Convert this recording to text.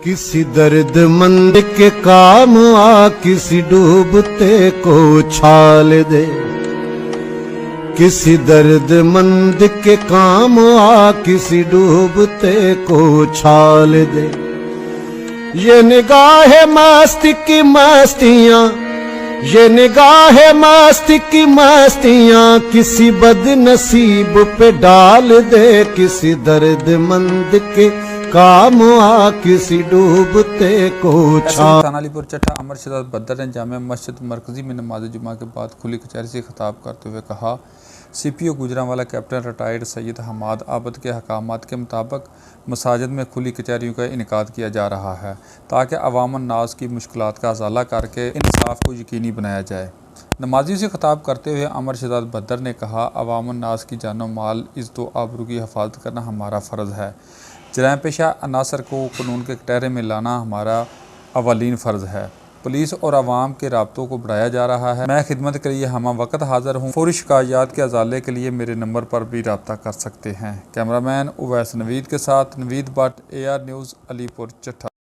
किसी दर्दमंद के काम आ, किसी डूबते को छाल दे। किसी दर्दमंद के काम आ, किसी डूबते को छाल दे। ये निगाह मस्ती की मस्तियां, ये निगाह मस्ती की मस्तियां किसी बदनसीब पे डाल दे। किसी दर्दमंद के काम आ, किसी डूबते को छाल। थाना अलीपुर चट्टा अमर शहजाद बद्दर ने जामिया मस्जिद मरकजी में नमाज जुमा के बाद खुली कचहरी से खिताब करते हुए कहा, CPO Gujranwala captain retired Syed Hammad Abad के अहकामात के मुताबिक मसाजिद में खुली कचहरियों का इनेकाद किया जा रहा है ताकि अवाम नाज की मुश्किलात का अजाला करके इंसाफ को यकीनी बनाया जाए। नमाजियों से खिताब करते हुए अमर शहजाद बद्दर ने कहा, अवाम नाज की जानो माल इज़्ज़त व आबरू की हिफाजत करना हमारा फ़र्ज़ है। जराइम पेशा अनासर को कानून के कटहरे में लाना हमारा अवलीन फ़र्ज़ है। पुलिस और आवाम के राब्तों को बढ़ाया जा रहा है। मैं खिदमत के लिए हम वक्त हाज़िर हूँ। फौरी शिकायत के अजाले के लिए मेरे नंबर पर भी रब्ता कर सकते हैं। कैमरामैन उवैस नवीद के साथ नवीद भट्ट, AR न्यूज़ अलीपुर चट्टा।